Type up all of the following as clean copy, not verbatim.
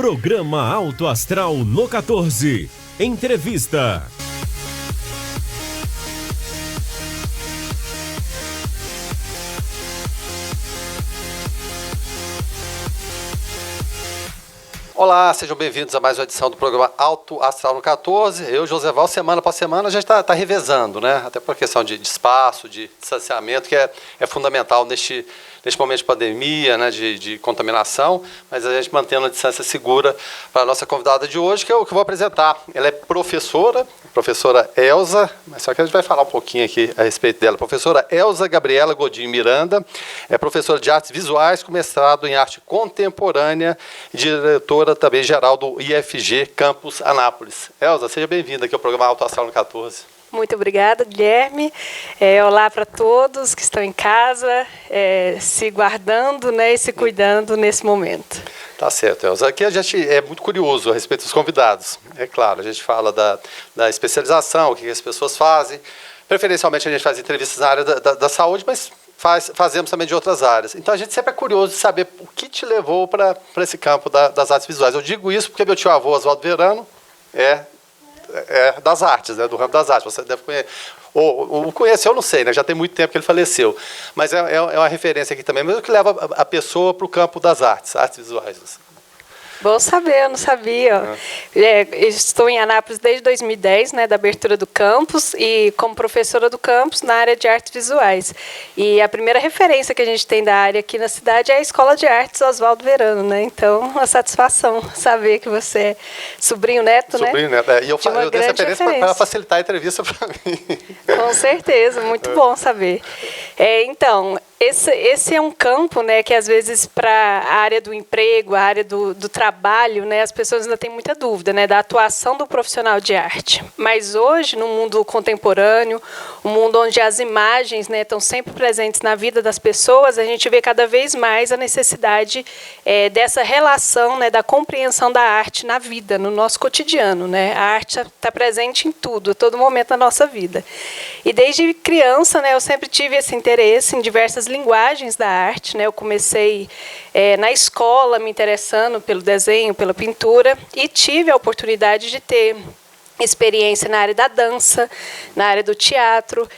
Programa Alto Astral no 14. Entrevista. Olá, sejam bem-vindos a mais uma edição do programa Alto Astral no 14. Eu, Joseval, semana após semana a gente está revezando, né? Até por questão de espaço, de distanciamento, que é fundamental neste momento de pandemia, né? de contaminação, mas a gente mantendo a distância segura para a nossa convidada de hoje, que eu vou apresentar. Ela é professora Elza, mas só que a gente vai falar um pouquinho aqui a respeito dela. Professora Elza Gabriela Godinho Miranda, é professora de artes visuais, com mestrado em arte contemporânea e diretora também geral do IFG Campus Anápolis. Elza, seja bem-vinda aqui ao programa Alto Astral no 14. Muito obrigada, Guilherme. Olá para todos que estão em casa, se guardando, né, e se cuidando nesse momento. Tá certo, Elza. Aqui a gente é muito curioso a respeito dos convidados. É claro, a gente fala da especialização, o que as pessoas fazem. Preferencialmente a gente faz entrevistas na área da saúde, mas fazemos também de outras áreas. Então a gente sempre é curioso de saber o que te levou para esse campo das artes visuais. Eu digo isso porque meu tio-avô, Oswaldo Verano, é das artes, né, do ramo das artes. Você deve conhecer. Ou conheceu, eu não sei, né? Já tem muito tempo que ele faleceu. Mas é uma referência aqui também, mesmo que leva a pessoa para o campo das artes visuais. Bom saber, eu não sabia. Estou em Anápolis desde 2010, né, da abertura do campus, e como professora do campus na área de artes visuais. E a primeira referência que a gente tem da área aqui na cidade é a Escola de Artes Oswaldo Verano, né? Então, uma satisfação saber que você é sobrinho neto, né? Sobrinho neto, e eu dei essa referência para facilitar a entrevista para mim. Com certeza, muito bom saber. Então, esse é um campo, né, que às vezes para a área do emprego, a área do trabalho, né, as pessoas ainda têm muita dúvida, né, da atuação do profissional de arte. Mas hoje, no mundo contemporâneo, um mundo onde as imagens, né, estão sempre presentes na vida das pessoas, a gente vê cada vez mais a necessidade dessa relação, né, da compreensão da arte na vida, no nosso cotidiano, né? A arte está presente em tudo, a todo momento da nossa vida. E desde criança, né, eu sempre tive esse interesse em diversas linguagens da arte, né? Eu comecei na escola me interessando pelo desenho, pela pintura, e tive a oportunidade de ter experiência na área da dança, na área do teatro,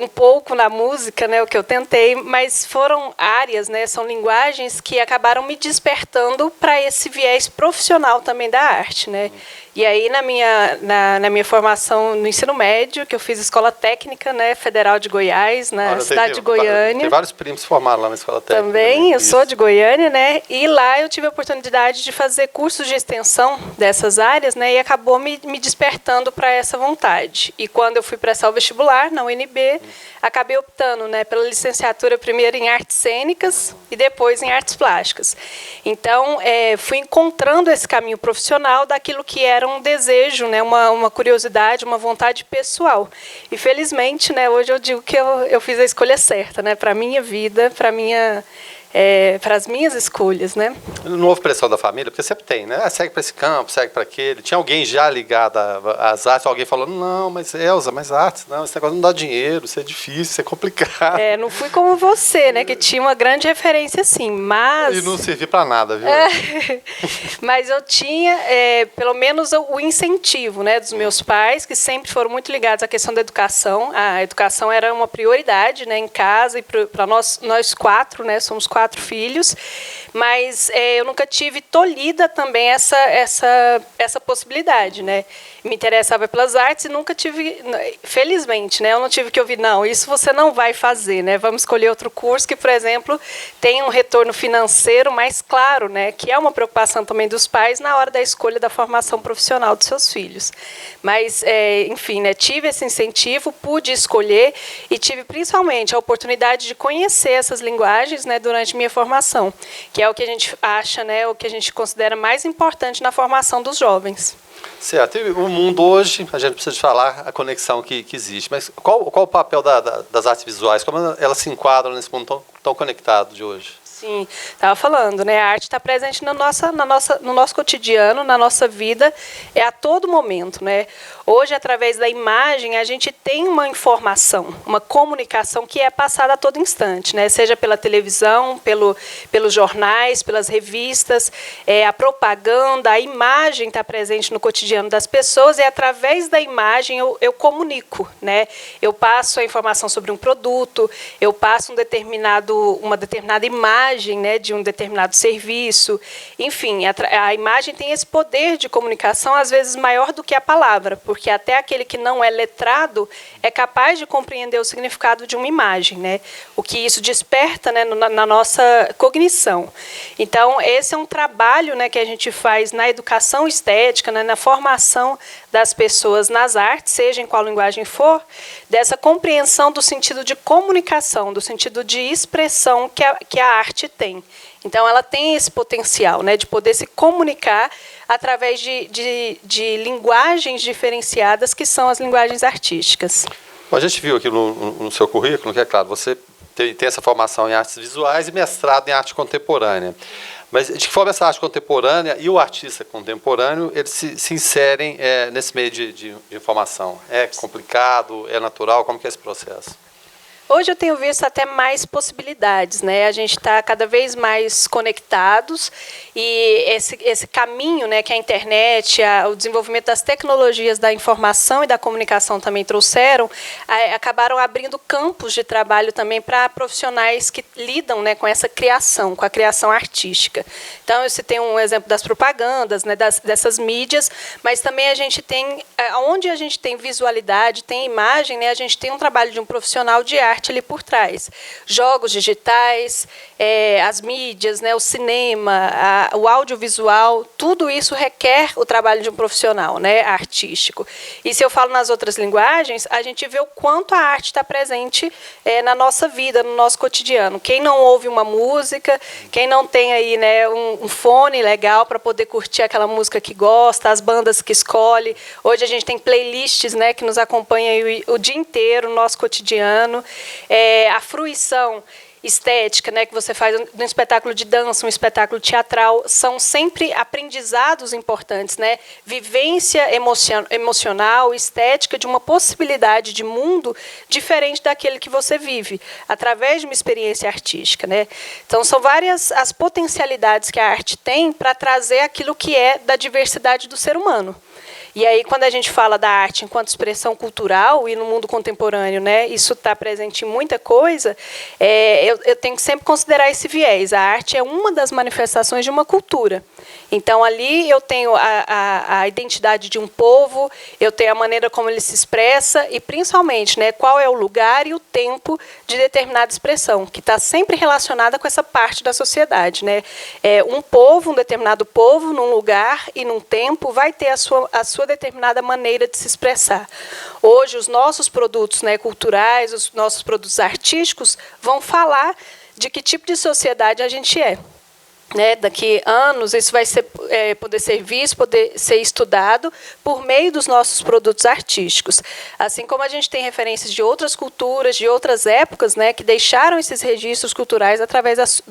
um pouco na música, né, o que eu tentei, mas foram áreas, né, são linguagens que acabaram me despertando para esse viés profissional também da arte, né? E aí, na minha formação no ensino médio, que eu fiz escola técnica, né, Federal de Goiás, na cidade de Goiânia. Tem vários primos formados lá na escola técnica. Também, eu sou de Goiânia, né, e lá eu tive a oportunidade de fazer cursos de extensão dessas áreas, né, e acabou me despertando para essa vontade. E quando eu fui prestar o vestibular na UNB, acabei optando, né, pela licenciatura primeiro em artes cênicas e depois em artes plásticas. Então, fui encontrando esse caminho profissional daquilo que era um desejo, né, uma curiosidade, uma vontade pessoal. E felizmente, né, hoje eu digo que eu fiz a escolha certa, né, para a minha vida, para as minhas escolhas, né? Não houve pressão da família, porque sempre tem, né? Segue para esse campo, segue para aquele. Tinha alguém já ligado às artes, alguém falou, não, mas Elza, mas artes, não, esse negócio não dá dinheiro, isso é difícil, isso é complicado. Não fui como você, né, que tinha uma grande referência, sim, mas... E não serviu para nada, viu? Mas eu tinha, pelo menos, o incentivo, né, dos meus pais, que sempre foram muito ligados à questão da educação. A educação era uma prioridade, né, em casa, e para nós quatro, né, somos 4 filhos, mas eu nunca tive tolhida também essa possibilidade, né? Me interessava pelas artes e nunca tive, felizmente, né? Eu não tive que ouvir, não, isso você não vai fazer, né? Vamos escolher outro curso que, por exemplo, tem um retorno financeiro mais claro, né? Que é uma preocupação também dos pais na hora da escolha da formação profissional dos seus filhos. Mas, enfim, né? Tive esse incentivo, pude escolher e tive principalmente a oportunidade de conhecer essas linguagens, né? Durante minha formação, que é o que a gente acha, né? O que a gente considera mais importante na formação dos jovens. Certo. E o mundo hoje, a gente precisa de falar a conexão que existe, mas qual o papel das artes visuais? Como elas se enquadram nesse mundo tão conectado de hoje? Sim, estava falando, né? A arte está presente no nosso cotidiano, na nossa vida, a todo momento, né? Hoje, através da imagem, a gente tem uma informação, uma comunicação que é passada a todo instante, né? Seja pela televisão, pelos jornais, pelas revistas, a propaganda, a imagem está presente no cotidiano das pessoas e, através da imagem, eu comunico, né? Eu passo a informação sobre um produto, eu passo uma determinada imagem, né, de um determinado serviço. Enfim, a imagem tem esse poder de comunicação, às vezes, maior do que a palavra, porque até aquele que não é letrado é capaz de compreender o significado de uma imagem, né? O que isso desperta, né, na nossa cognição. Então, esse é um trabalho, né, que a gente faz na educação estética, né, na formação das pessoas nas artes, seja em qual linguagem for, dessa compreensão do sentido de comunicação, do sentido de expressão que a arte tem. Então, ela tem esse potencial, né, de poder se comunicar através de linguagens diferenciadas, que são as linguagens artísticas. Bom, a gente viu aqui no seu currículo, que é claro, você tem essa formação em artes visuais e mestrado em arte contemporânea. Mas de que forma essa arte contemporânea e o artista contemporâneo, eles se inserem nesse meio de informação? É complicado? É natural? Como que é esse processo? Hoje eu tenho visto até mais possibilidades, né? A gente está cada vez mais conectados e esse caminho, né, que a internet, o desenvolvimento das tecnologias da informação e da comunicação também trouxeram, acabaram abrindo campos de trabalho também para profissionais que lidam, né, com essa criação, com a criação artística. Então, eu citei um exemplo das propagandas, né, dessas mídias, mas também a gente tem, onde a gente tem visualidade, tem imagem, né, a gente tem um trabalho de um profissional de arte ali por trás. Jogos digitais, as mídias, né, o cinema, o audiovisual, tudo isso requer o trabalho de um profissional, né, artístico. E se eu falo nas outras linguagens, a gente vê o quanto a arte está presente na nossa vida, no nosso cotidiano. Quem não ouve uma música, quem não tem aí, né, um fone legal para poder curtir aquela música que gosta, as bandas que escolhe. Hoje a gente tem playlists, né, que nos acompanham o dia inteiro no nosso cotidiano. A fruição estética, né, que você faz no espetáculo de dança, um espetáculo teatral, são sempre aprendizados importantes, né? Vivência emocional, estética de uma possibilidade de mundo diferente daquele que você vive, através de uma experiência artística, né? Então, são várias as potencialidades que a arte tem para trazer aquilo que é da diversidade do ser humano. E aí, quando a gente fala da arte enquanto expressão cultural, e no mundo contemporâneo, né, isso está presente em muita coisa, eu tenho que sempre considerar esse viés. A arte é uma das manifestações de uma cultura. Então, ali eu tenho a identidade de um povo, eu tenho a maneira como ele se expressa e, principalmente, né, qual é o lugar e o tempo de determinada expressão, que está sempre relacionada com essa parte da sociedade, né? Um povo, um determinado povo, num lugar e num tempo, vai ter a sua determinada maneira de se expressar. Hoje, os nossos produtos, né, culturais, os nossos produtos artísticos, vão falar de que tipo de sociedade a gente é. Né, daqui a anos, isso vai poder ser visto, poder ser estudado por meio dos nossos produtos artísticos. Assim como a gente tem referências de outras culturas, de outras épocas, né, que deixaram esses registros culturais através das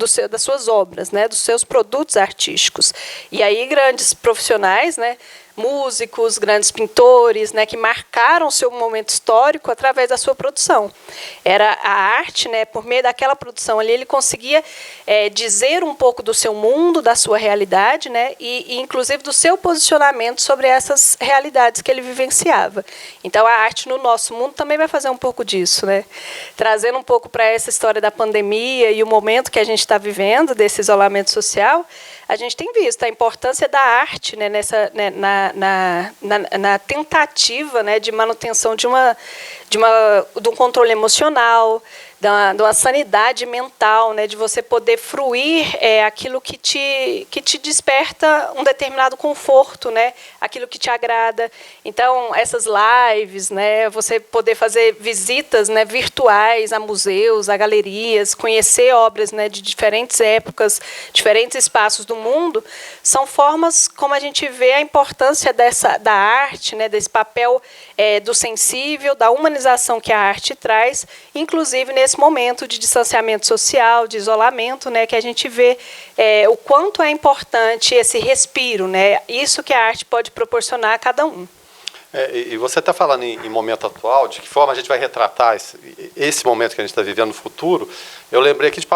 suas obras, né, dos seus produtos artísticos. E aí grandes profissionais, né, músicos, grandes pintores, né, que marcaram o seu momento histórico através da sua produção. Era a arte, né, por meio daquela produção ali, ele conseguia dizer um pouco do seu mundo, da sua realidade, né, e inclusive do seu posicionamento sobre essas realidades que ele vivenciava. Então, a arte no nosso mundo também vai fazer um pouco disso, né, trazendo um pouco para essa história da pandemia e o momento que a gente está vivendo, desse isolamento social. A gente tem visto a importância da arte, né, na tentativa, né, de manutenção de um controle emocional, de uma sanidade mental, né, de você poder fruir aquilo que te desperta um determinado conforto, né, aquilo que te agrada. Então, essas lives, né, você poder fazer visitas, né, virtuais a museus, a galerias, conhecer obras, né, de diferentes épocas, diferentes espaços do mundo, são formas como a gente vê a importância da arte, né, desse papel do sensível, da humanização que a arte traz, inclusive nesse momento de distanciamento social, de isolamento, né, que a gente vê o quanto é importante esse respiro, né, isso que a arte pode proporcionar a cada um. E você está falando em momento atual, de que forma a gente vai retratar esse momento que a gente está vivendo no futuro. Eu lembrei aqui de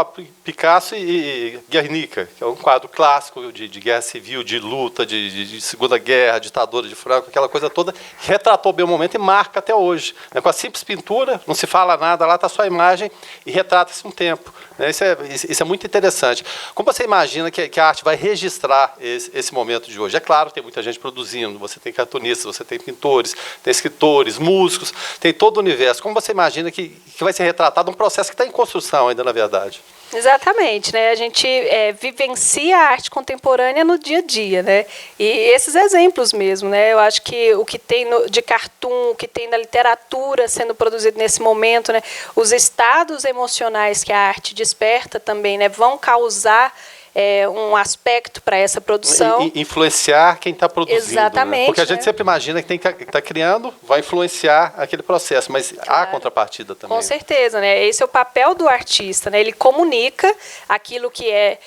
Picasso e Guernica, que é um quadro clássico de guerra civil, de luta, de Segunda Guerra, ditadura de Franco, aquela coisa toda, que retratou bem o momento e marca até hoje. Com a simples pintura, não se fala nada, lá está só a imagem e retrata-se um tempo. Isso é muito interessante. Como você imagina que a arte vai registrar esse momento de hoje? É claro, tem muita gente produzindo, você tem cartunistas, você tem pintores, tem escritores, músicos, tem todo o universo. Como você imagina que vai ser retratado um processo que está em construção ainda, na verdade? Exatamente, né? A gente vivencia a arte contemporânea no dia a dia, né? E esses exemplos mesmo, né? Eu acho que o que tem de cartoon, o que tem da literatura sendo produzido nesse momento, né? Os estados emocionais que a arte desperta também, né? Vão causar um aspecto para essa produção. Influenciar quem está produzindo. Exatamente. Né? Porque a gente sempre imagina que quem está criando vai influenciar aquele processo, mas há contrapartida também. Com certeza, né? Esse é o papel do artista, né? Ele comunica aquilo que é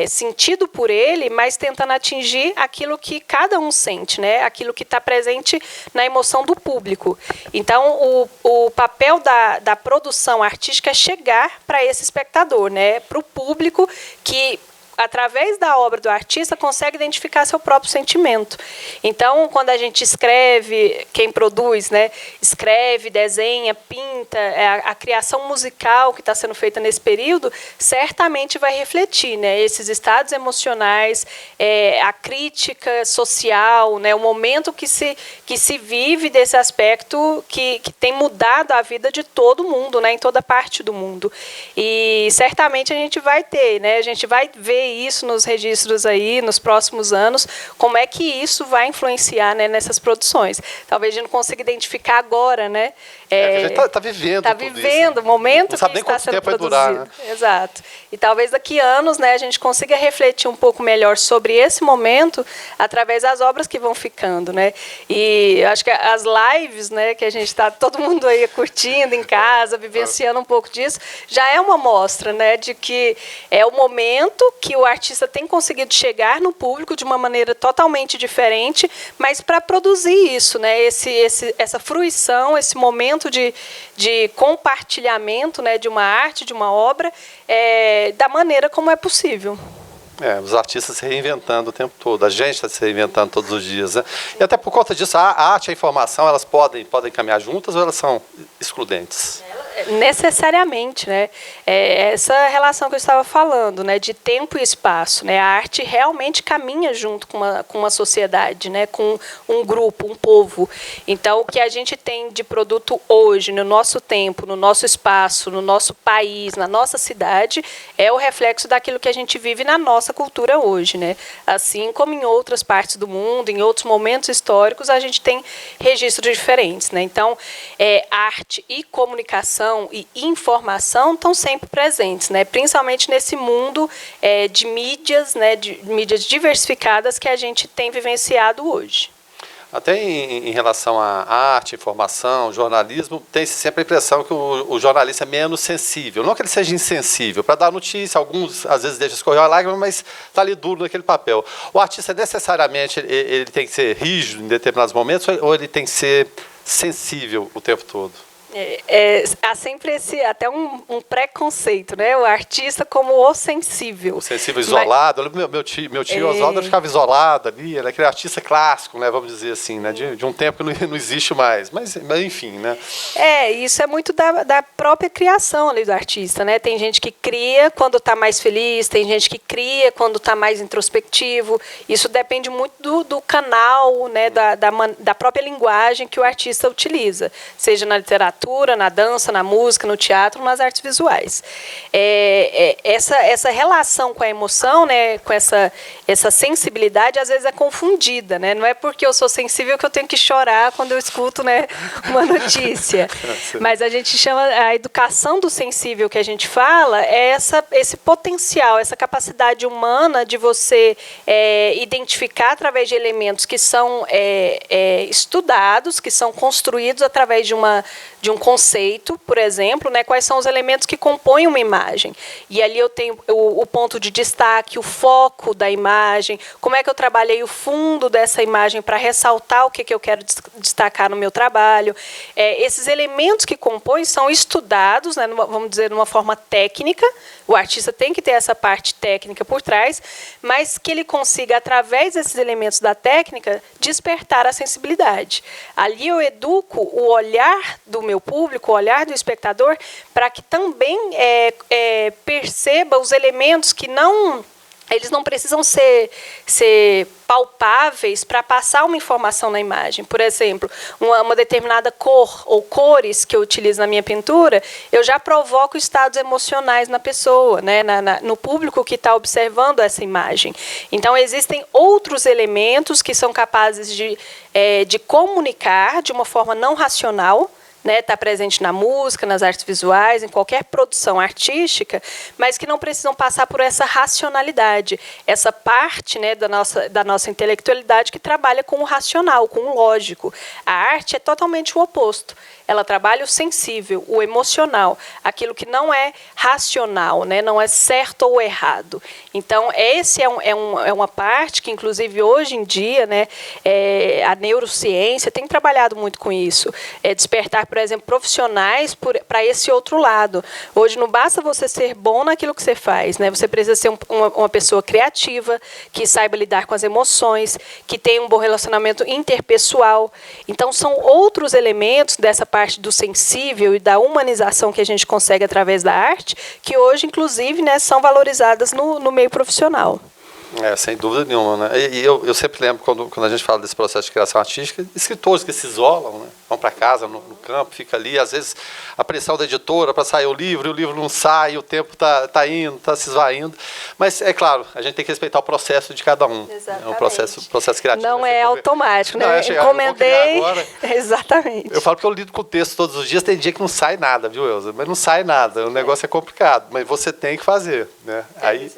sentido por ele, mas tentando atingir aquilo que cada um sente, né? Aquilo que está presente na emoção do público. Então, o papel da produção artística é chegar para esse espectador, né? Para o público que, através da obra do artista, consegue identificar seu próprio sentimento. Então, quando a gente escreve, quem produz, né, escreve, desenha, pinta, a criação musical que está sendo feita nesse período, certamente vai refletir, né, esses estados emocionais, a crítica social, né, o momento que se vive desse aspecto que tem mudado a vida de todo mundo, né, em toda parte do mundo. E certamente a gente vai ter, né, a gente vai ver isso nos registros aí, nos próximos anos, como é que isso vai influenciar, né, nessas produções. Talvez a gente não consiga identificar agora, né? A gente está vivendo Está vivendo o momento que está sendo produzido. Durar, né? Exato. E talvez daqui a anos, né, a gente consiga refletir um pouco melhor sobre esse momento através das obras que vão ficando, né? E acho que as lives, né, que a gente está todo mundo aí curtindo em casa, vivenciando um pouco disso, já é uma mostra, né, de que é o momento que o artista tem conseguido chegar no público de uma maneira totalmente diferente, mas para produzir isso, né, essa fruição, esse momento de compartilhamento, né, de uma arte, de uma obra, da maneira como é possível. Os artistas se reinventando o tempo todo, a gente está se reinventando todos os dias, né? E até por conta disso, a arte e a informação, elas podem caminhar juntas ou elas são excludentes? Necessariamente, né? Essa relação que eu estava falando, né, de tempo e espaço, né? A arte realmente caminha junto com uma sociedade, né, com um grupo, um povo. Então, o que a gente tem de produto hoje, no nosso tempo, no nosso espaço, no nosso país, na nossa cidade, é o reflexo daquilo que a gente vive na nossa cultura hoje, né? Assim como em outras partes do mundo, em outros momentos históricos, a gente tem registros diferentes, né? Então, arte e comunicação e informação estão sempre presentes, né? Principalmente nesse mundo de mídias, né? De mídias diversificadas que a gente tem vivenciado hoje. Até em relação à arte, informação, jornalismo, tem-se sempre a impressão que o jornalista é menos sensível. Não que ele seja insensível. Para dar notícia, alguns às vezes deixam escorrer a lágrima, mas está ali duro naquele papel. O artista, necessariamente, ele tem que ser rígido em determinados momentos ou ele tem que ser sensível o tempo todo? Há sempre até um preconceito, né? O artista como o sensível. O sensível isolado. Meu tio Oswaldo ficava isolado ali, era aquele artista clássico, né? Vamos dizer assim, né? De um tempo que não existe mais. Mas enfim, né? Isso é muito da própria criação ali do artista, né? Tem gente que cria quando está mais feliz, tem gente que cria quando está mais introspectivo. Isso depende muito do canal, né? Da própria linguagem que o artista utiliza, seja na literatura, na dança, na música, no teatro, nas artes visuais. Essa relação com a emoção, né, com essa sensibilidade, às vezes é confundida, né? Não é porque eu sou sensível que eu tenho que chorar quando eu escuto, né, uma notícia. Mas a gente chama, a educação do sensível que a gente fala, é esse potencial, essa capacidade humana de você identificar através de elementos que são estudados, que são construídos através de uma de um conceito, por exemplo, né, quais são os elementos que compõem uma imagem. E ali eu tenho o ponto de destaque, o foco da imagem, como é que eu trabalhei o fundo dessa imagem para ressaltar o que eu quero destacar no meu trabalho. Esses elementos que compõem são estudados, né, vamos dizer, de uma forma técnica. O artista tem que ter essa parte técnica por trás, mas que ele consiga, através desses elementos da técnica, despertar a sensibilidade. Ali eu educo o olhar do meu público, o olhar do espectador, para que também perceba os elementos que eles não precisam ser palpáveis para passar uma informação na imagem. Por exemplo, uma determinada cor ou cores que eu utilizo na minha pintura, eu já provoco estados emocionais na pessoa, né, no público que está observando essa imagem. Então, existem outros elementos que são capazes de comunicar de uma forma não racional, né, tá presente na música, nas artes visuais, em qualquer produção artística, mas que não precisam passar por essa racionalidade, essa parte, né, da nossa intelectualidade que trabalha com o racional, com o lógico. A arte é totalmente o oposto. Ela trabalha o sensível, o emocional, aquilo que não é racional, né, não é certo ou errado. Então, esse é uma parte que, inclusive, hoje em dia, né, a neurociência tem trabalhado muito com isso. Despertar, por exemplo, profissionais para esse outro lado. Hoje não basta você ser bom naquilo que você faz, né? Você precisa ser uma pessoa criativa, que saiba lidar com as emoções, que tenha um bom relacionamento interpessoal. Então, são outros elementos dessa parte do sensível e da humanização que a gente consegue através da arte, que hoje, inclusive, né, são valorizadas no meio profissional. Sem dúvida nenhuma, né? E eu sempre lembro, quando a gente fala desse processo de criação artística, escritores que se isolam, né? Vão para casa, no campo, fica ali, às vezes a pressão da editora para sair o livro, e o livro não sai, o tempo tá indo, está se esvaindo. Mas, é claro, a gente tem que respeitar o processo de cada um. Exatamente. É um processo criativo. Não é automático, né? Não, encomendei. Exatamente. Eu falo que eu lido com o texto todos os dias, tem dia que não sai nada, viu, Elza? Mas não sai nada, o negócio é complicado, mas você tem que fazer, né?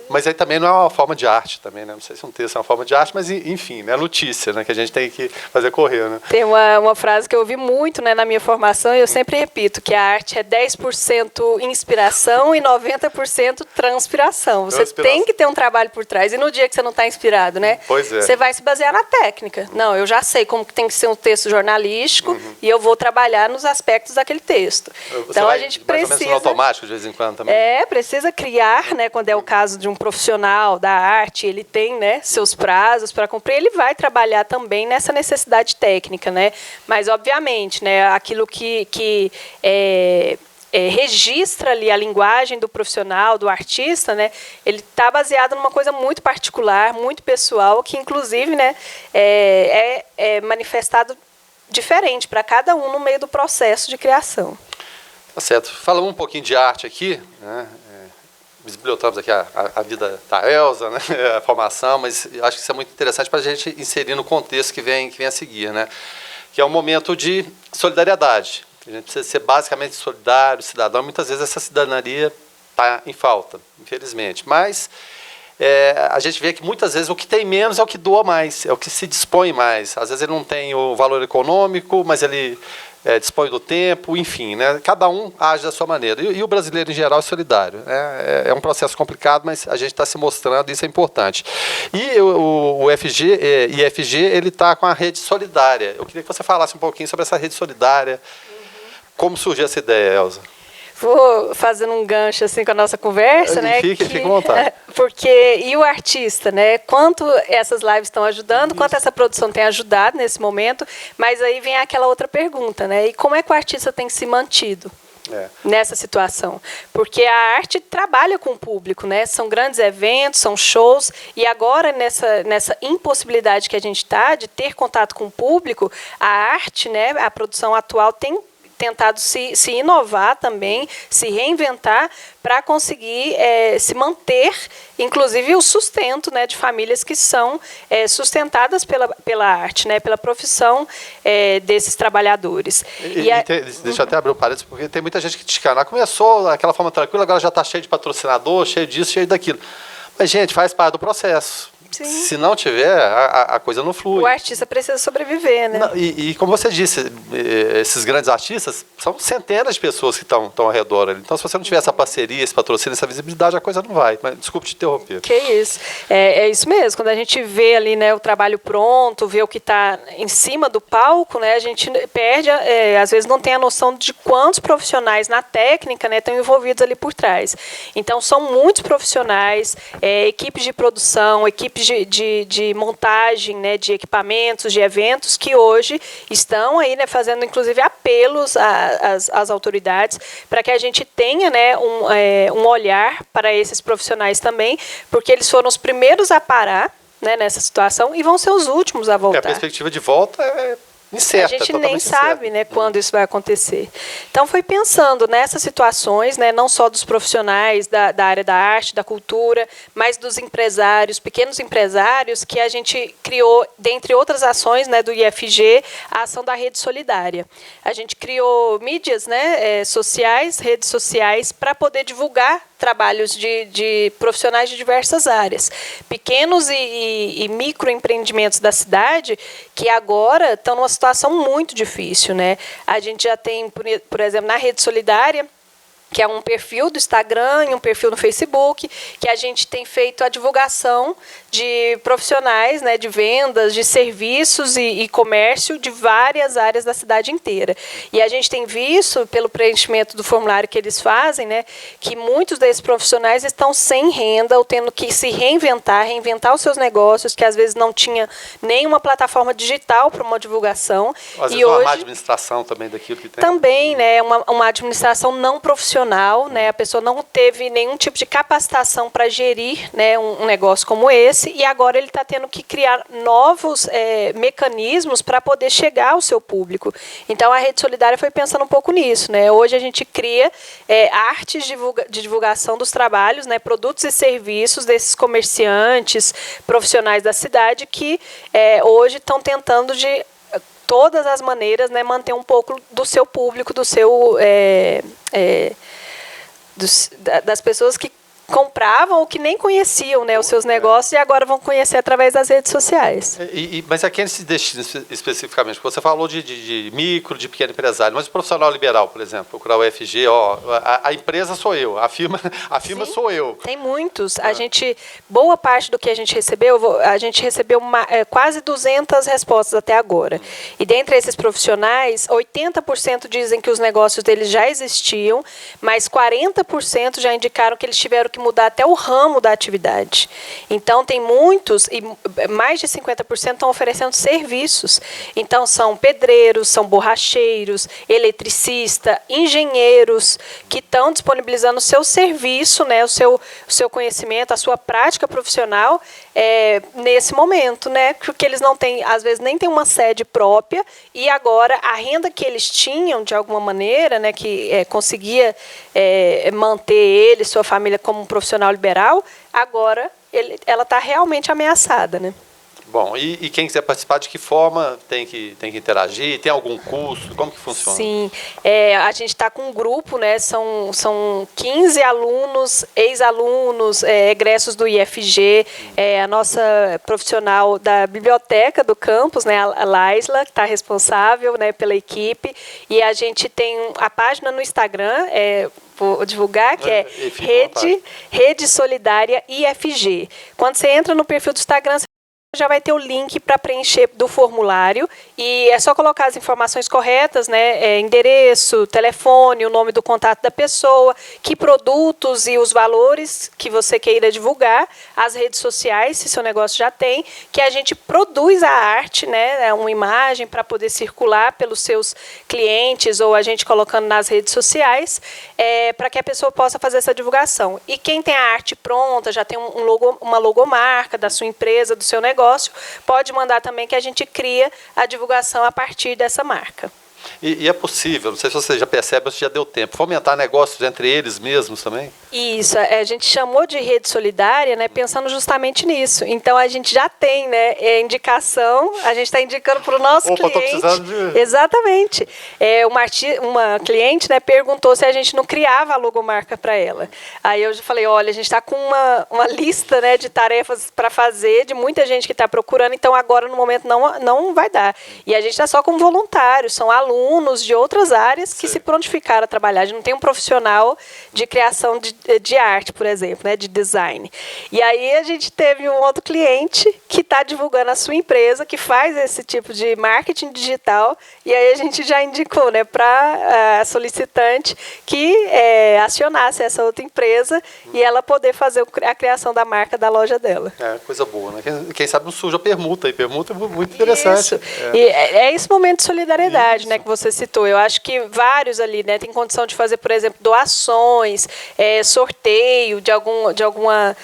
Mas aí também não é uma forma de arte também, né? Não sei se um texto é uma forma de arte, mas enfim, né? Notícia, né? Que a gente tem que fazer correr, né? Tem uma frase que eu ouvi muito, né, na minha formação, e eu sempre repito, que a arte é 10% inspiração e 90% transpiração. Você tem que ter um trabalho por trás. E no dia que você não está inspirado, né? Pois é. Você vai se basear na técnica. Não, eu já sei como que tem que ser um texto jornalístico e eu vou trabalhar nos aspectos daquele texto. Então a gente precisa... Mais ou menos no automático de vez em quando também. Precisa criar, né, quando é o caso de um profissional da arte, ele tem, né, seus prazos para cumprir, ele vai trabalhar também nessa necessidade técnica, né? Mas, obviamente, né, aquilo que registra ali a linguagem do profissional, do artista, né, ele está baseado numa coisa muito particular, muito pessoal, que, inclusive, né, é manifestado diferente para cada um no meio do processo de criação. Tá certo. Falamos um pouquinho de arte aqui, né? Bisbilhotamos aqui a vida da Elza, né? A formação, mas acho que isso é muito interessante para a gente inserir no contexto que vem a seguir, né? Que é um momento de solidariedade. A gente precisa ser basicamente solidário, cidadão. Muitas vezes essa cidadania está em falta, infelizmente. Mas a gente vê que muitas vezes o que tem menos é o que doa mais, é o que se dispõe mais. Às vezes ele não tem o valor econômico, mas ele dispõe do tempo, enfim, né? Cada um age da sua maneira. E o brasileiro, em geral, é solidário. É um processo complicado, mas a gente está se mostrando, isso é importante. E o IFG, ele está com a rede solidária. Eu queria que você falasse um pouquinho sobre essa rede solidária. Como surgiu essa ideia, Elza? Vou fazendo um gancho assim com a nossa conversa, né? Fique à vontade. E o artista, né? Quanto essas lives estão ajudando, quanto essa produção tem ajudado nesse momento, mas aí vem aquela outra pergunta, né? E como é que o artista tem se mantido nessa situação? Porque a arte trabalha com o público, né? São grandes eventos, são shows, e agora nessa impossibilidade que a gente está de ter contato com o público, a arte, né? A produção atual tem tentado se inovar também, se reinventar para conseguir se manter, inclusive o sustento, né, de famílias que são sustentadas pela arte, né, pela profissão desses trabalhadores. Deixa eu até abrir um parênteses, porque tem muita gente criticando. Começou aquela forma tranquila, agora já está cheio de patrocinador, cheio disso, cheio daquilo. Mas, gente, faz parte do processo. Sim. Se não tiver, a coisa não flui. O artista precisa sobreviver, né? Não, e como você disse, esses grandes artistas são centenas de pessoas que estão ao redor ali. Então, se você não tiver essa parceria, esse patrocínio, essa visibilidade, a coisa não vai. Mas, desculpe te interromper. Que isso. É isso mesmo. Quando a gente vê ali, né, o trabalho pronto, vê o que está em cima do palco, né, a gente perde, às vezes não tem a noção de quantos profissionais na técnica, né, estão envolvidos ali por trás. Então, são muitos profissionais, equipes de produção, equipes de montagem, né, de equipamentos, de eventos, que hoje estão aí, né, fazendo inclusive apelos às autoridades para que a gente tenha, né, um olhar para esses profissionais também, porque eles foram os primeiros a parar, né, nessa situação e vão ser os últimos a voltar. A perspectiva de volta é incerta. A gente nem sabe, né, quando isso vai acontecer. Então, foi pensando nessas situações, né, não só dos profissionais da área da arte, da cultura, mas dos empresários, pequenos empresários, que a gente criou, dentre outras ações, né, do IFG, a ação da Rede Solidária. A gente criou mídias, né, sociais, redes sociais, para poder divulgar trabalhos de profissionais de diversas áreas. Pequenos e microempreendimentos da cidade que agora estão numa situação muito difícil, né? A gente já tem, por exemplo, na Rede Solidária, que é um perfil do Instagram e um perfil no Facebook, que a gente tem feito a divulgação de profissionais, né, de vendas, de serviços e comércio de várias áreas da cidade inteira. E a gente tem visto, pelo preenchimento do formulário que eles fazem, né, que muitos desses profissionais estão sem renda ou tendo que se reinventar os seus negócios, que às vezes não tinha nenhuma plataforma digital para uma divulgação. Às vezes e hoje, uma má administração também daquilo que tem. Também, né, uma administração não profissional, né, a pessoa não teve nenhum tipo de capacitação para gerir, né, um negócio como esse, e agora ele está tendo que criar novos mecanismos para poder chegar ao seu público. Então, a Rede Solidária foi pensando um pouco nisso, né? Hoje a gente cria artes de divulgação dos trabalhos, né, produtos e serviços desses comerciantes, profissionais da cidade que hoje estão tentando de todas as maneiras, né, manter um pouco do seu público, do seu das pessoas que compravam ou que nem conheciam, né, os seus negócios e agora vão conhecer através das redes sociais. Mas a quem se destina especificamente? Porque você falou de micro, de pequeno empresário, mas o profissional liberal, por exemplo, procurar o FG, a empresa sou eu, a firma Sim, sou eu. Tem muitos. Boa parte do que a gente recebeu, quase 200 respostas até agora. E dentre esses profissionais, 80% dizem que os negócios deles já existiam, mas 40% já indicaram que eles tiveram que mudar até o ramo da atividade. Então, tem muitos, e mais de 50% estão oferecendo serviços. Então, são pedreiros, são borracheiros, eletricistas, engenheiros, que estão disponibilizando o seu serviço, né, o seu conhecimento, a sua prática profissional nesse momento, né, porque eles não têm, às vezes, nem têm uma sede própria e agora a renda que eles tinham, de alguma maneira, né, que conseguia manter ele, sua família como um profissional liberal, agora ela está realmente ameaçada, né? Bom, e quem quiser participar, de que forma tem que interagir? Tem algum curso? Como que funciona? Sim, a gente está com um grupo, né? São 15 alunos, ex-alunos, egressos do IFG, a nossa profissional da biblioteca do campus, né, a Laisla, que está responsável, né, pela equipe, e a gente tem a página no Instagram, vou divulgar, que é Rede Solidária IFG. Quando você entra no perfil do Instagram, já vai ter o link para preencher do formulário e é só colocar as informações corretas, né? Endereço, telefone, o nome do contato da pessoa, que produtos e os valores que você queira divulgar, as redes sociais, se seu negócio já tem, que a gente produz a arte, né? Uma imagem para poder circular pelos seus clientes ou a gente colocando nas redes sociais, para que a pessoa possa fazer essa divulgação. E quem tem a arte pronta, já tem uma logomarca da sua empresa, do seu negócio, pode mandar também que a gente cria a divulgação a partir dessa marca. E é possível, não sei se você já percebe ou se já deu tempo, fomentar negócios entre eles mesmos também? Isso, a gente chamou de rede solidária, né, pensando justamente nisso. Então, a gente já tem, né, indicação, a gente está indicando para o nosso cliente. Tô precisando de... Exatamente. Uma cliente, né, perguntou se a gente não criava a logomarca para ela. Aí eu já falei, olha, a gente está com uma lista, né, de tarefas para fazer, de muita gente que está procurando, então agora no momento não vai dar. E a gente está só com voluntários, são alunos de outras áreas que se prontificaram a trabalhar. A gente não tem um profissional de criação de arte, por exemplo, né, de design. E aí a gente teve um outro cliente que está divulgando a sua empresa, que faz esse tipo de marketing digital, e aí a gente já indicou, né, para a solicitante que acionasse essa outra empresa e ela poder fazer a criação da marca da loja dela. Coisa boa, né? Quem sabe não surge a permuta, e permuta é muito interessante. Isso. E é esse momento de solidariedade, né, que você citou. Eu acho que vários ali, né, têm condição de fazer, por exemplo, doações, sorteio de alguma,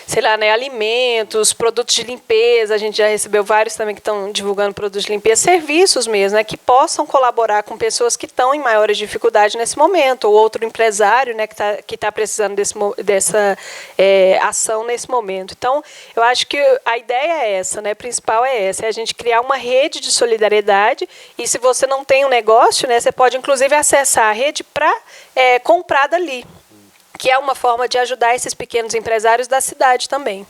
sei lá, né, alimentos, produtos de limpeza. A gente já recebeu vários também que estão divulgando produtos de limpeza, serviços mesmo, né, que possam colaborar com pessoas que estão em maiores dificuldades nesse momento, ou outro empresário, né, que tá precisando dessa ação nesse momento. Então, eu acho que a ideia é essa, né, a principal é essa, é a gente criar uma rede de solidariedade, e se você não tem um negócio, né, você pode inclusive acessar a rede para comprar dali, que é uma forma de ajudar esses pequenos empresários da cidade também.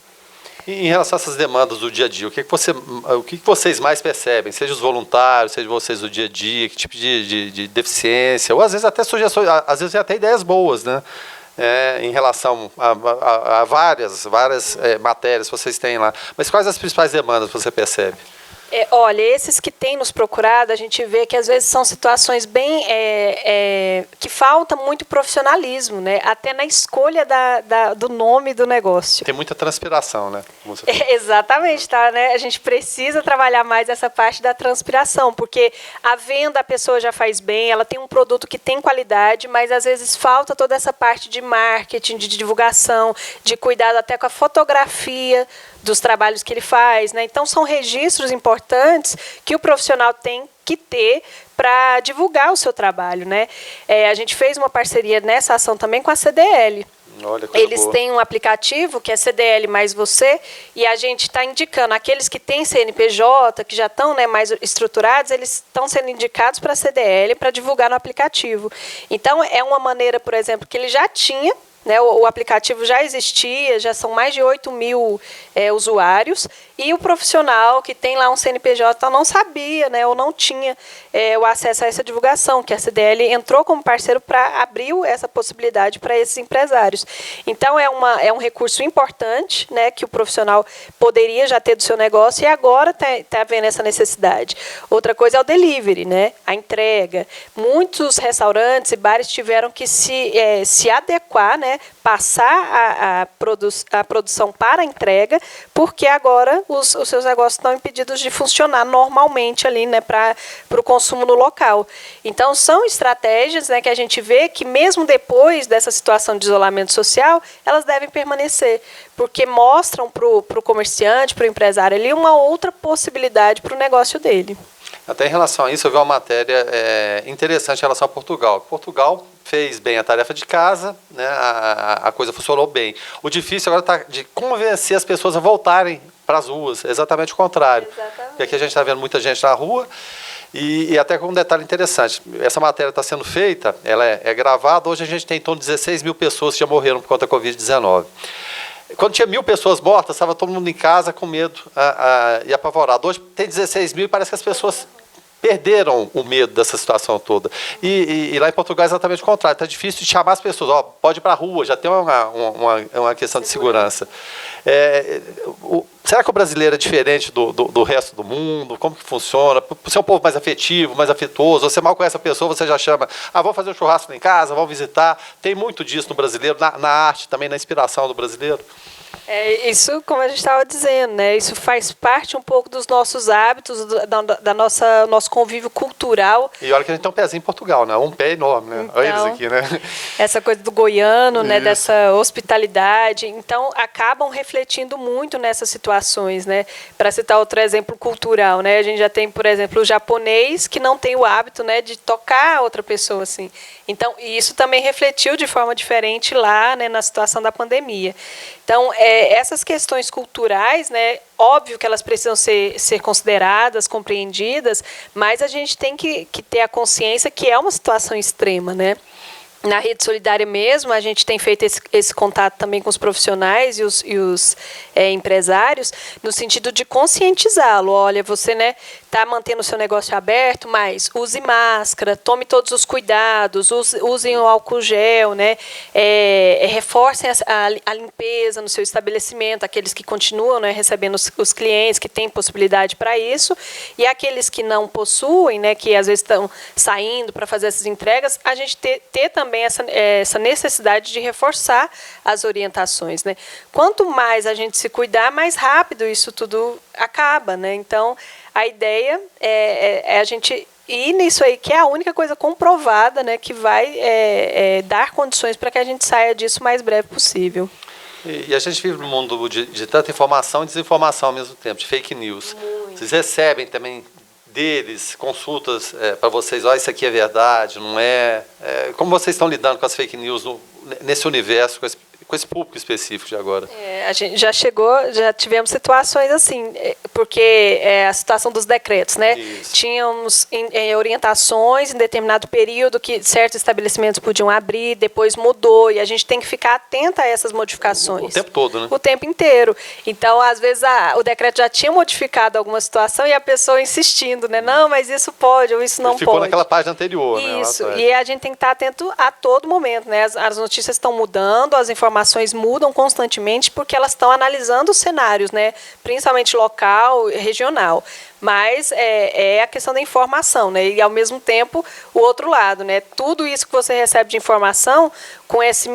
E em relação a essas demandas do dia a dia, o que vocês mais percebem? Seja os voluntários, seja vocês do dia a dia, que tipo de deficiência, ou às vezes até sugestões, às vezes até ideias boas, né? Em relação a várias matérias que vocês têm lá. Mas quais as principais demandas você percebe? Olha, esses que têm nos procurado, a gente vê que às vezes são situações bem que falta muito profissionalismo, né? Até na escolha do nome do negócio. Tem muita transpiração, né? Exatamente, tá, né? A gente precisa trabalhar mais essa parte da transpiração, porque a venda a pessoa já faz bem, ela tem um produto que tem qualidade, mas às vezes falta toda essa parte de marketing, de divulgação, de cuidado até com a fotografia dos trabalhos que ele faz, né? Então, são registros importantes que o profissional tem que ter para divulgar o seu trabalho, né? A gente fez uma parceria nessa ação também com a CDL. Olha, eles boa. têm um aplicativo que é CDL mais você, e a gente está indicando aqueles que têm CNPJ, que já estão, né, mais estruturados, eles estão sendo indicados para a CDL para divulgar no aplicativo. Então, é uma maneira, por exemplo, que ele já tinha, né, o aplicativo já existia, já são mais de 8 mil usuários, e o profissional que tem lá um CNPJ não sabia, né, ou não tinha o acesso a essa divulgação, que a CDL entrou como parceiro para abrir essa possibilidade para esses empresários. Então, é um recurso importante, né, que o profissional poderia já ter do seu negócio, e agora está vendo essa necessidade. Outra coisa é o delivery, né, a entrega. Muitos restaurantes e bares tiveram que se adequar, né, passar a produção para a entrega, porque agora os seus negócios estão impedidos de funcionar normalmente ali, né, para o consumo no local. Então, são estratégias, né, que a gente vê que mesmo depois dessa situação de isolamento social, elas devem permanecer, porque mostram para o comerciante, para o empresário ali, uma outra possibilidade para o negócio dele. Até em relação a isso, eu vi uma matéria interessante em relação a Portugal. Portugal fez bem a tarefa de casa, né, a coisa funcionou bem. O difícil agora está de convencer as pessoas a voltarem para as ruas, exatamente o contrário. Exatamente. Porque aqui a gente está vendo muita gente na rua, e até com um detalhe interessante, essa matéria está sendo feita, ela é gravada, hoje a gente tem em torno de 16 mil pessoas que já morreram por conta da Covid-19. Quando tinha 1.000 pessoas mortas, estava todo mundo em casa com medo e apavorado. Hoje tem 16 mil e parece que as pessoas perderam o medo dessa situação toda. E lá em Portugal é exatamente o contrário. Está difícil de chamar as pessoas. Pode ir para a rua, já tem uma questão de segurança. Será que o brasileiro é diferente do resto do mundo? Como que funciona? Você é um povo mais afetivo, mais afetuoso, você mal conhece a pessoa, você já chama, vamos fazer um churrasco lá em casa, vamos visitar. Tem muito disso no brasileiro, na arte também, na inspiração do brasileiro. Isso, como a gente estava dizendo, né? Isso faz parte um pouco dos nossos hábitos, da nosso convívio cultural. E olha que a gente tem um pezinho em Portugal, né? Um pé enorme, né? Então, olha eles aqui, né? Essa coisa do goiano, né? Dessa hospitalidade. Então, acabam refletindo muito nessas situações, né? Para citar outro exemplo cultural, né? A gente já tem, por exemplo, o japonês que não tem o hábito, né, de tocar outra pessoa assim. Então, isso também refletiu de forma diferente lá, né, na situação da pandemia. Então, essas questões culturais, né, óbvio que elas precisam ser consideradas, compreendidas, mas a gente tem que ter a consciência que é uma situação extrema, né? Na Rede Solidária mesmo, a gente tem feito esse contato também com os profissionais e os empresários, no sentido de conscientizá-lo. Olha, você, né, está mantendo o seu negócio aberto, mas use máscara, tome todos os cuidados, usem o álcool gel, né, reforcem a limpeza no seu estabelecimento, aqueles que continuam, né, recebendo os clientes, que têm possibilidade para isso, e aqueles que não possuem, né, que às vezes estão saindo para fazer essas entregas, a gente ter também essa necessidade de reforçar as orientações, né? Quanto mais a gente se cuidar, mais rápido isso tudo acaba, né? Então, a ideia é a gente ir nisso aí, que é a única coisa comprovada, né, que vai dar condições para que a gente saia disso o mais breve possível. E a gente vive num mundo de tanta informação e desinformação ao mesmo tempo, de fake news. Muito. Vocês recebem também deles, consultas para vocês, olha, isso aqui é verdade, não é? Como vocês estão lidando com as fake news nesse universo, com esse público específico de agora? A gente já tivemos situações assim, porque a situação dos decretos, né? Isso. Tínhamos orientações em determinado período que certos estabelecimentos podiam abrir, depois mudou, e a gente tem que ficar atenta a essas modificações. O tempo todo, né? O tempo inteiro. Então, às vezes, o decreto já tinha modificado alguma situação e a pessoa insistindo, né? Não, mas isso pode, ou isso não pode. Ficou naquela página anterior, né? Isso, e a gente tem que estar atento a todo momento, né? As notícias estão mudando, as informações mudam constantemente porque elas estão analisando os cenários, né? Principalmente local e regional. Mas é a questão da informação, né? E, ao mesmo tempo, o outro lado, né? Tudo isso que você recebe de informação, com essa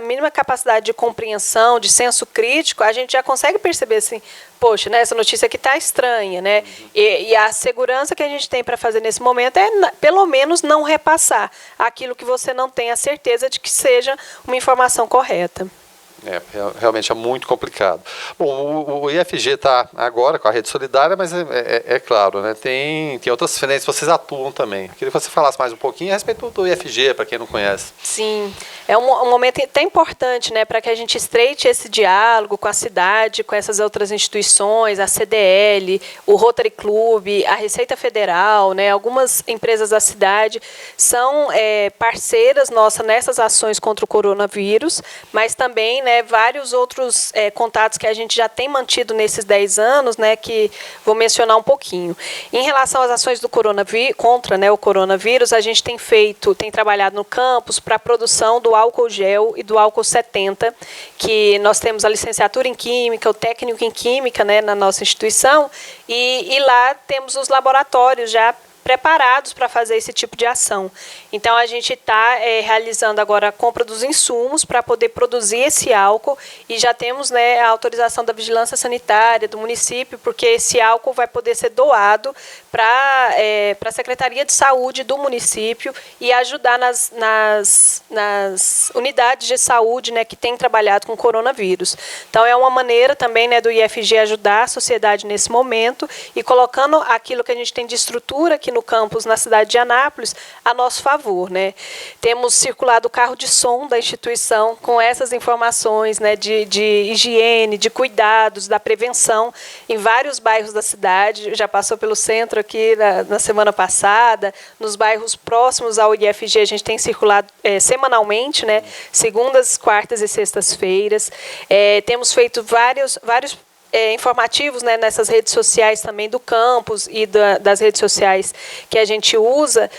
mínima capacidade de compreensão, de senso crítico, a gente já consegue perceber assim, poxa, né, essa notícia aqui está estranha, né? E a segurança que a gente tem para fazer nesse momento é, pelo menos, não repassar aquilo que você não tem a certeza de que seja uma informação correta. Realmente é muito complicado. Bom, o IFG está agora com a Rede Solidária, mas é claro, né, tem outras frentes, vocês atuam também. Eu queria que você falasse mais um pouquinho a respeito do IFG, para quem não conhece. Sim, é um momento até importante, né, para que a gente estreite esse diálogo com a cidade, com essas outras instituições, a CDL, o Rotary Club, a Receita Federal, né, algumas empresas da cidade são parceiras nossas nessas ações contra o coronavírus, mas também, né, vários outros contatos que a gente já tem mantido nesses 10 anos, né, que vou mencionar um pouquinho. Em relação às ações do contra, né, o coronavírus, a gente tem trabalhado no campus para a produção do álcool gel e do álcool 70, que nós temos a licenciatura em Química, o técnico em Química, né, na nossa instituição, e lá temos os laboratórios já preparados para fazer esse tipo de ação. Então, a gente está realizando agora a compra dos insumos para poder produzir esse álcool e já temos, né, a autorização da Vigilância Sanitária do município, porque esse álcool vai poder ser doado para a Secretaria de Saúde do município e ajudar nas unidades de saúde, né, que têm trabalhado com coronavírus. Então, é uma maneira também, né, do IFG ajudar a sociedade nesse momento e colocando aquilo que a gente tem de estrutura aqui no campus, na cidade de Anápolis, a nosso favor, né? Temos circulado o carro de som da instituição com essas informações, né, de higiene, de cuidados, da prevenção em vários bairros da cidade. Já passou pelo centro aqui na semana passada, nos bairros próximos ao IFG a gente tem circulado semanalmente, né, segundas, quartas e sextas-feiras. Temos feito vários informativos, né, nessas redes sociais também do campus e das redes sociais que a gente usa,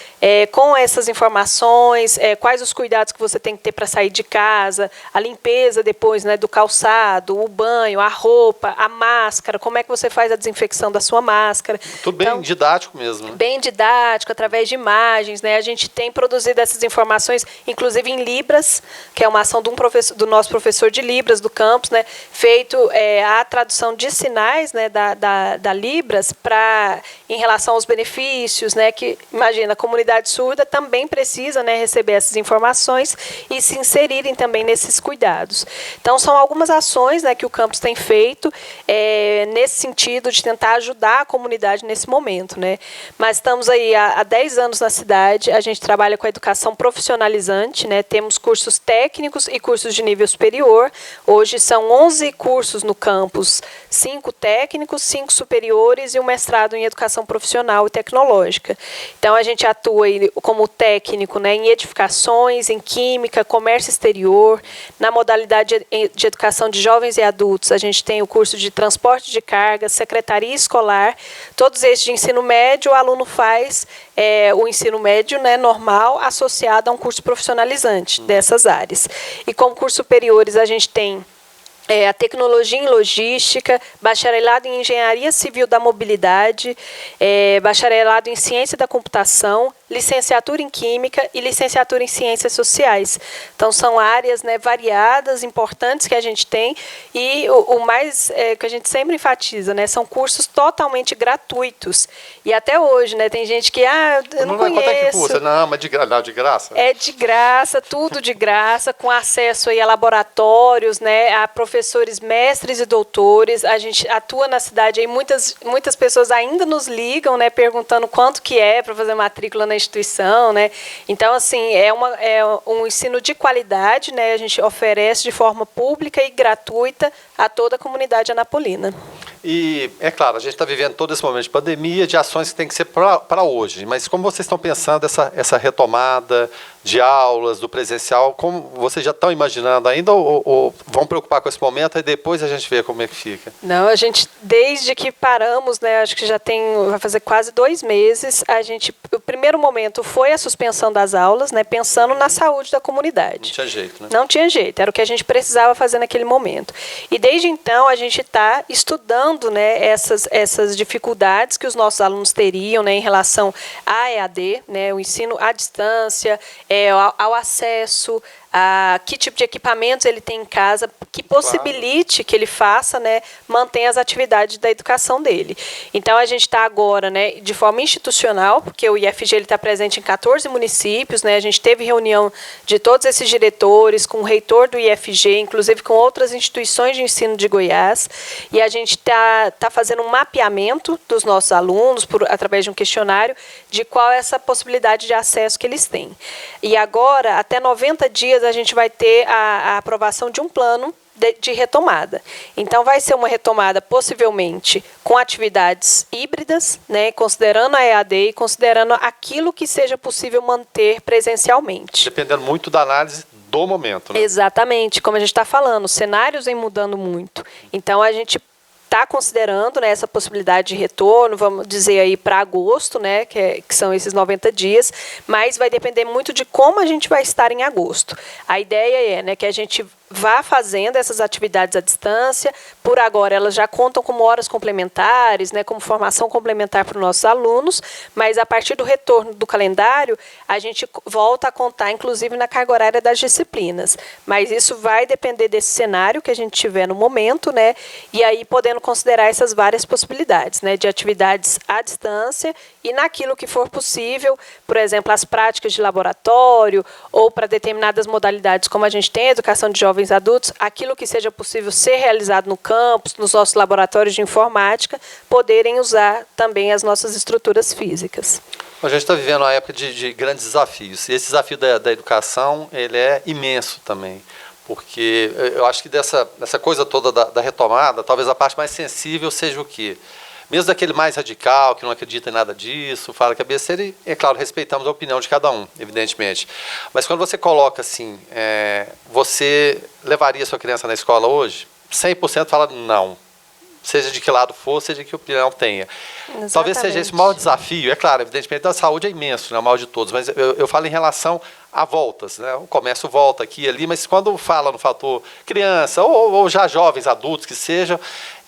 com essas informações, quais os cuidados que você tem que ter para sair de casa, a limpeza depois, né, do calçado, o banho, a roupa, a máscara, como é que você faz a desinfecção da sua máscara. Tudo bem didático mesmo, né? Bem didático, através de imagens, né? A gente tem produzido essas informações, inclusive em Libras, que é uma ação do nosso professor de Libras do campus, né? Feito a tradução de sinais, né, da Libras em relação aos benefícios, né, que, imagina, a comunidade surda também precisa, né, receber essas informações e se inserirem também nesses cuidados. Então, são algumas ações, né, que o campus tem feito nesse sentido de tentar ajudar a comunidade nesse momento, né. Mas estamos aí há 10 anos na cidade, a gente trabalha com a educação profissionalizante, né, temos cursos técnicos e cursos de nível superior. Hoje são 11 cursos no campus, 5 técnicos, 5 superiores e um mestrado em educação profissional e tecnológica. Então, a gente atua como técnico, né, em edificações, em química, comércio exterior. Na modalidade de educação de jovens e adultos, a gente tem o curso de transporte de carga, secretaria escolar. Todos esses de ensino médio, o aluno faz o ensino médio, né, normal, associado a um curso profissionalizante dessas áreas. E como cursos superiores, a gente tem a tecnologia em logística, bacharelado em engenharia civil da mobilidade, bacharelado em ciência da computação, licenciatura em química e licenciatura em ciências sociais. Então, são áreas, né, variadas, importantes que a gente tem e o mais que a gente sempre enfatiza, né, são cursos totalmente gratuitos. E até hoje, né, tem gente que, eu não conheço. Quanto é que custa? Não, mas de graça? É de graça, tudo de graça, com acesso aí a laboratórios, né, a professores mestres e doutores. A gente atua na cidade, aí muitas pessoas ainda nos ligam, né, perguntando quanto que é para fazer matrícula na instituição, né? Então, assim, é um ensino de qualidade, né? A gente oferece de forma pública e gratuita a toda a comunidade anapolina. E, é claro, a gente está vivendo todo esse momento de pandemia, de ações que tem que ser para hoje. Mas como vocês estão pensando essa retomada de aulas, do presencial, como vocês já estão imaginando ainda ou vão preocupar com esse momento e depois a gente vê como é que fica? Não, a gente, desde que paramos, né, acho que vai fazer quase 2 meses, o primeiro momento foi a suspensão das aulas, né, pensando na saúde da comunidade. Não tinha jeito, né? Não tinha jeito, era o que a gente precisava fazer naquele momento. E desde então a gente está estudando, né, essas dificuldades que os nossos alunos teriam, né, em relação à EAD, né, o ensino à distância, ao acesso, a que tipo de equipamentos ele tem em casa que possibilite que ele faça, né, mantenha as atividades da educação dele. Então, a gente está agora, né, de forma institucional, porque o IFG está presente em 14 municípios, né, a gente teve reunião de todos esses diretores, com o reitor do IFG, inclusive com outras instituições de ensino de Goiás, e a gente está fazendo um mapeamento dos nossos alunos, através de um questionário, de qual é essa possibilidade de acesso que eles têm. E agora, até 90 dias, a gente vai ter a aprovação de um plano de retomada. Então, vai ser uma retomada, possivelmente, com atividades híbridas, né, considerando a EAD e considerando aquilo que seja possível manter presencialmente. Dependendo muito da análise do momento, né? Exatamente, como a gente está falando, os cenários vêm mudando muito. Então, a gente está considerando, né, essa possibilidade de retorno, vamos dizer aí para agosto, né, que são esses 90 dias, mas vai depender muito de como a gente vai estar em agosto. A ideia é, né, que a gente vá fazendo essas atividades à distância. Por agora, elas já contam como horas complementares, né, como formação complementar para os nossos alunos, mas a partir do retorno do calendário, a gente volta a contar, inclusive, na carga horária das disciplinas. Mas isso vai depender desse cenário que a gente tiver no momento, né, e aí podendo considerar essas várias possibilidades, né, de atividades à distância e naquilo que for possível, por exemplo, as práticas de laboratório ou para determinadas modalidades, como a gente tem a educação de jovens adultos, aquilo que seja possível ser realizado no campus, nos nossos laboratórios de informática, poderem usar também as nossas estruturas físicas. A gente está vivendo uma época de grandes desafios. E esse desafio da educação, ele é imenso também. Porque eu acho que dessa coisa toda da retomada, talvez a parte mais sensível seja o quê? Mesmo daquele mais radical, que não acredita em nada disso, fala que é besteira, e, é claro, respeitamos a opinião de cada um, evidentemente. Mas quando você coloca assim, você levaria sua criança na escola hoje? 100% fala não. seja de que lado for, seja de que opinião tenha. Exatamente. Talvez seja esse o maior desafio. É claro, evidentemente, a saúde é imenso, né, o maior de todos, mas eu falo em relação a voltas, né? O comércio volta aqui e ali, mas quando fala no fator criança ou já jovens, adultos que sejam,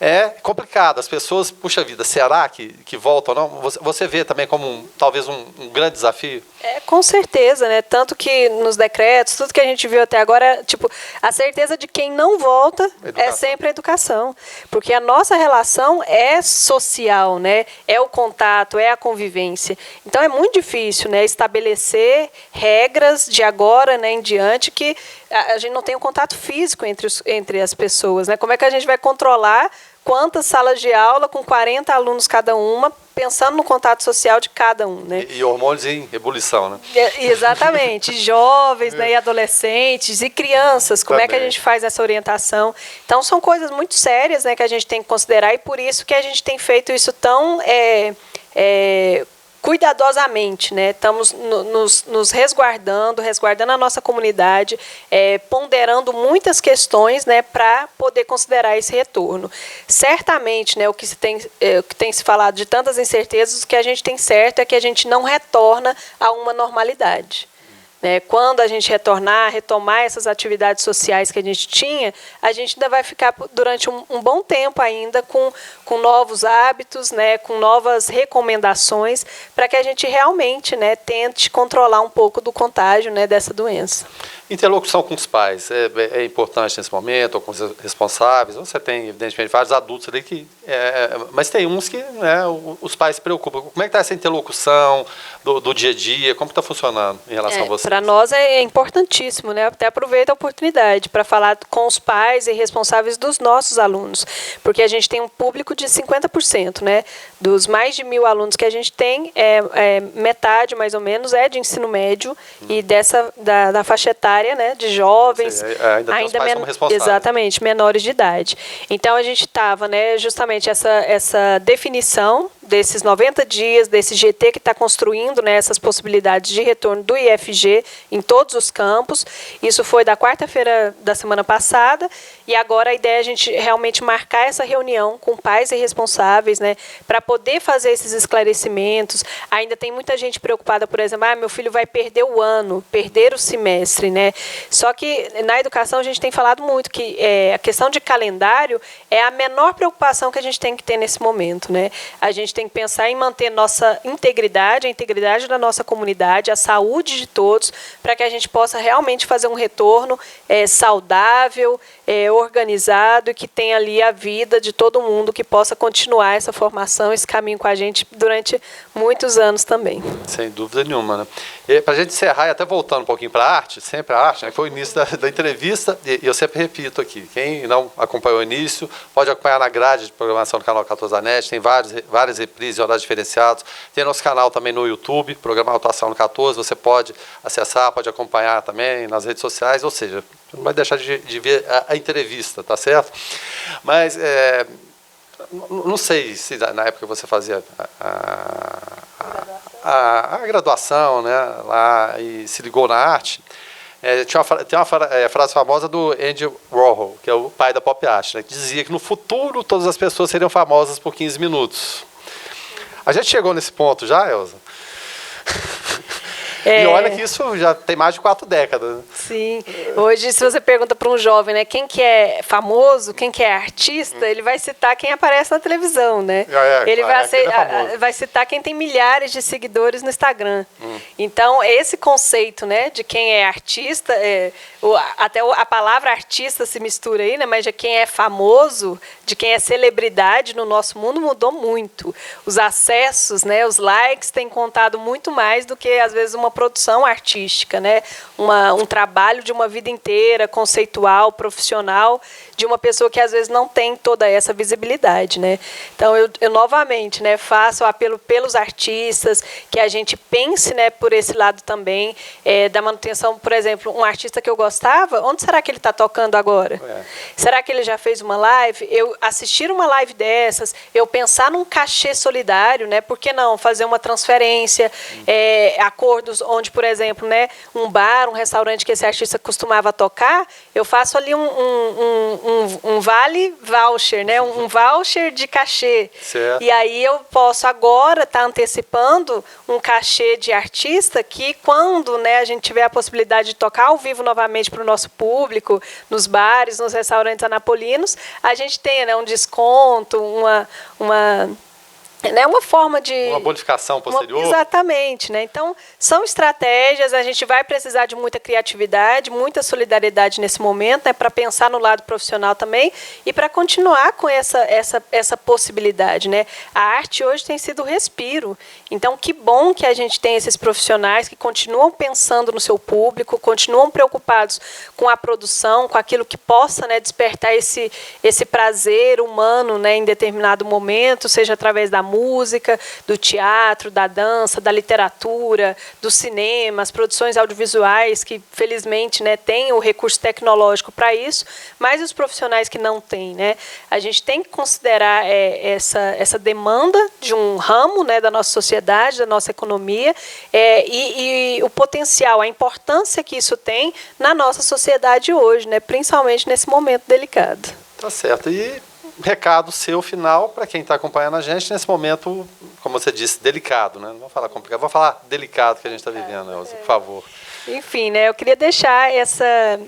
é complicado. As pessoas, puxa vida, será que voltam ou não? Você vê também como talvez um grande desafio? Com certeza, né? Tanto que nos decretos, tudo que a gente viu até agora, tipo, a certeza de quem não volta é sempre a educação. Porque a nossa relação é social, né? É o contato, é a convivência. Então é muito difícil, né, estabelecer regras de agora, né, em diante, que a gente não tem um contato físico entre as pessoas, né? Como é que a gente vai controlar quantas salas de aula com 40 alunos cada uma, pensando no contato social de cada um, né? E hormônios em ebulição, né? Exatamente, jovens, né, e adolescentes e crianças, como é que a gente faz essa orientação? Então são coisas muito sérias, né, que a gente tem que considerar, e por isso que a gente tem feito isso tão cuidadosamente, né? Estamos nos resguardando a nossa comunidade, ponderando muitas questões, né, para poder considerar esse retorno. Certamente, né, o que tem se falado de tantas incertezas, o que a gente tem certo é que a gente não retorna a uma normalidade. Quando a gente retomar essas atividades sociais que a gente tinha, a gente ainda vai ficar durante um bom tempo ainda com novos hábitos, né, com novas recomendações, para que a gente realmente, né, tente controlar um pouco do contágio, né, dessa doença. Interlocução com os pais é importante nesse momento, ou com os responsáveis. Você tem, evidentemente, vários adultos ali mas tem uns que, né, os pais se preocupam. Como é que está essa interlocução do dia a dia? Como está funcionando em relação a vocês? Para nós é importantíssimo, né? Até aproveito a oportunidade para falar com os pais e responsáveis dos nossos alunos, porque a gente tem um público de 50%, né? Dos mais de 1.000 alunos que a gente tem, metade, mais ou menos, é de ensino médio, e da faixa etária, né, de jovens, ainda tem os pais como responsáveis. Exatamente, menores de idade. Então a gente estava, né, justamente essa definição desses 90 dias, desse GT que está construindo, né, essas possibilidades de retorno do IFG em todos os campos. Isso foi da quarta-feira da semana passada, e agora a ideia é a gente realmente marcar essa reunião com pais e responsáveis, né, para poder fazer esses esclarecimentos. Ainda tem muita gente preocupada, por exemplo, meu filho vai perder o ano, perder o semestre, né? Só que na educação a gente tem falado muito que a questão de calendário é a menor preocupação que a gente tem que ter nesse momento, né? A gente tem que pensar em manter nossa integridade, a integridade da nossa comunidade, a saúde de todos, para que a gente possa realmente fazer um retorno saudável, organizado, e que tenha ali a vida de todo mundo, que possa continuar essa formação, esse caminho com a gente durante muitos anos também. Sem dúvida nenhuma, né? Para a gente encerrar, e até voltando um pouquinho para a arte, sempre a arte, né, foi o início da entrevista, e eu sempre repito aqui, quem não acompanhou o início, pode acompanhar na grade de programação do canal 14 da NET, tem várias reprises em horários diferenciados, tem nosso canal também no YouTube, programa Alto Astral no 14, você pode acessar, pode acompanhar também nas redes sociais, ou seja, não vai deixar de ver a entrevista, tá certo? Mas não sei se na época você fazia a graduação, né, lá, e se ligou na arte, tem uma frase famosa do Andy Warhol, que é o pai da pop art, né, que dizia que no futuro todas as pessoas seriam famosas por 15 minutos. A gente chegou nesse ponto já, Elza? E olha que isso já tem mais de 4 décadas. Né? Sim. Hoje, se você pergunta para um jovem, né, quem que é famoso, quem que é artista, ele vai citar quem aparece na televisão, né? Ele vai citar quem tem milhares de seguidores no Instagram. Então, esse conceito, né, de quem é artista, até a palavra artista se mistura aí, né, mas de quem é famoso, de quem é celebridade no nosso mundo mudou muito. Os acessos, né, os likes têm contado muito mais do que, às vezes, uma produção artística, né? Um trabalho de uma vida inteira, conceitual, profissional, de uma pessoa que às vezes não tem toda essa visibilidade, né? Então eu novamente, né, faço o apelo pelos artistas, que a gente pense, né, por esse lado também, da manutenção. Por exemplo, um artista que eu gostava, onde será que ele está tocando agora? Será que ele já fez uma live? Eu assistir uma live dessas, eu pensar num cachê solidário, né? Por que não fazer uma transferência, acordos onde, por exemplo, né, um bar, um restaurante que esse artista costumava tocar, eu faço ali um vale voucher, né? Um voucher de cachê. Certo. E aí eu posso agora estar antecipando um cachê de artista que quando, né, a gente tiver a possibilidade de tocar ao vivo novamente para o nosso público, nos bares, nos restaurantes anapolinos, a gente tenha, né, um desconto, uma forma de... Uma bonificação posterior. Exatamente, né? Então, são estratégias, a gente vai precisar de muita criatividade, muita solidariedade nesse momento, né, para pensar no lado profissional também e para continuar com essa possibilidade, né? A arte hoje tem sido respiro. Então, que bom que a gente tem esses profissionais que continuam pensando no seu público, continuam preocupados com a produção, com aquilo que possa, né, despertar esse prazer humano, né, em determinado momento, seja através da música, do teatro, da dança, da literatura, do cinema, as produções audiovisuais que, felizmente, né, têm o recurso tecnológico para isso, mas os profissionais que não têm, né? A gente tem que considerar essa demanda de um ramo, né, da nossa sociedade, da nossa economia, e o potencial, a importância que isso tem na nossa sociedade hoje, né, principalmente nesse momento delicado. Tá certo. E recado seu final para quem está acompanhando a gente nesse momento, como você disse, delicado, né? Não vou falar complicado, vou falar delicado que a gente está vivendo, Elza, por favor. Enfim, né? Eu queria deixar essa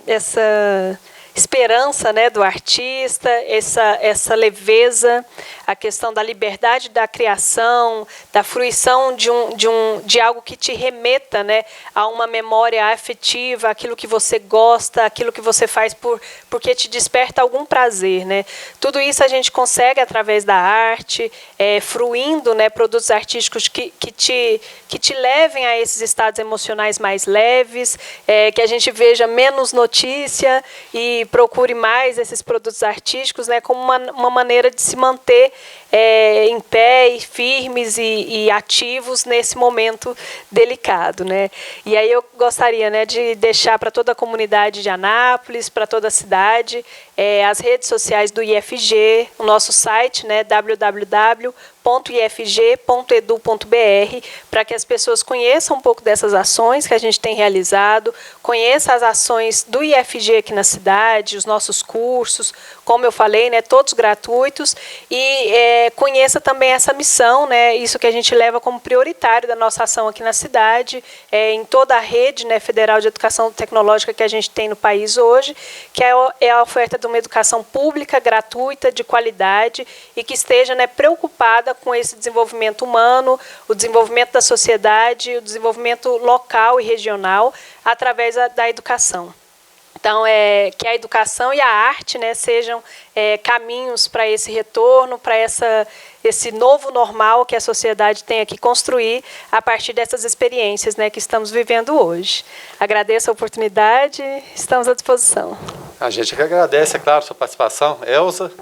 esperança, né, do artista, essa leveza, a questão da liberdade da criação, da fruição de algo que te remeta, né, a uma memória afetiva, aquilo que você gosta, aquilo que você faz porque te desperta algum prazer, né? Tudo isso a gente consegue através da arte, fruindo, né, produtos artísticos que te levem a esses estados emocionais mais leves, que a gente veja menos notícia e procure mais esses produtos artísticos, né, como uma maneira de se manter em pé e firmes e ativos nesse momento delicado, né? E aí eu gostaria, né, de deixar para toda a comunidade de Anápolis, para toda a cidade, as redes sociais do IFG, o nosso site, né, www.ifg.edu.br, para que as pessoas conheçam um pouco dessas ações que a gente tem realizado, conheçam as ações do IFG aqui na cidade, os nossos cursos, como eu falei, né, todos gratuitos, e conheça também essa missão, né, isso que a gente leva como prioritário da nossa ação aqui na cidade, em toda a rede, né, federal de educação tecnológica que a gente tem no país hoje, que é a oferta de uma educação pública, gratuita, de qualidade, e que esteja, né, preocupada com esse desenvolvimento humano, o desenvolvimento da sociedade, o desenvolvimento local e regional, através da educação. Então, que a educação e a arte, né, sejam caminhos para esse retorno, para esse novo normal que a sociedade tem que construir a partir dessas experiências, né, que estamos vivendo hoje. Agradeço a oportunidade, estamos à disposição. A gente que agradece, é claro, a sua participação, Elza.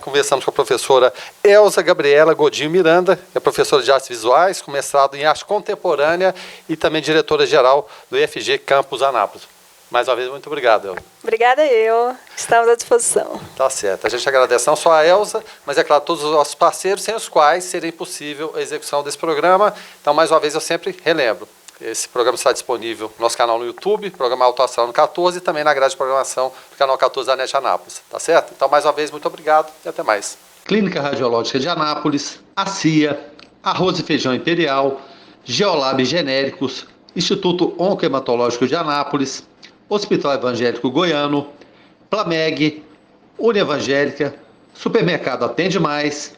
Conversamos com a professora Elza Gabriela Godinho Miranda, que é professora de artes visuais, com mestrado em arte contemporânea e também diretora-geral do IFG Campus Anápolis. Mais uma vez, muito obrigado, Elza. Obrigada eu. Estamos à disposição. Tá certo. A gente agradece não só a Elza, mas, é claro, todos os nossos parceiros, sem os quais seria impossível a execução desse programa. Então, mais uma vez, eu sempre relembro. Esse programa está disponível no nosso canal no YouTube, programa Alto Astral no 14, e também na grade de programação do canal 14 da NET Anápolis. Tá certo? Então, mais uma vez, muito obrigado e até mais. Clínica Radiológica de Anápolis, a CIA, Arroz e Feijão Imperial, Geolab Genéricos, Instituto Oncohematológico de Anápolis, Hospital Evangélico Goiano, Plameg, Unievangélica, Supermercado Atende Mais,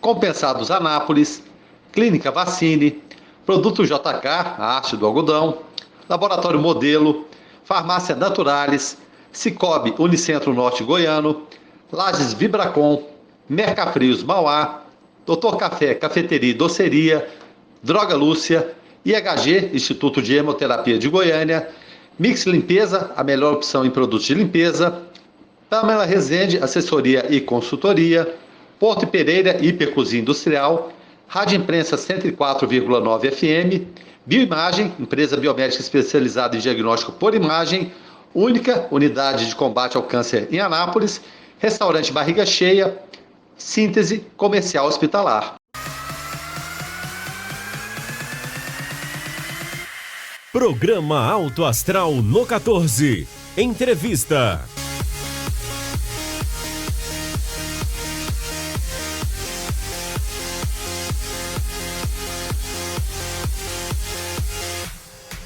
Compensados Anápolis, Clínica Vacine, Produto JK, a arte do algodão, Laboratório Modelo, Farmácia Naturalis, Cicobi Unicentro Norte Goiano, Lages Vibracom, Mercafrios Mauá, Doutor Café, Cafeteria e Doceria, Droga Lúcia, IHG, Instituto de Hemoterapia de Goiânia, Mix Limpeza, a melhor opção em produtos de limpeza, Pamela Rezende, assessoria e consultoria, Porto Pereira, Hipercozinha Industrial, Rádio Imprensa 104,9 FM, Bioimagem, empresa biomédica especializada em diagnóstico por imagem, única unidade de combate ao câncer em Anápolis, Restaurante Barriga Cheia, Síntese Comercial Hospitalar. Programa Alto Astral no 14. Entrevista.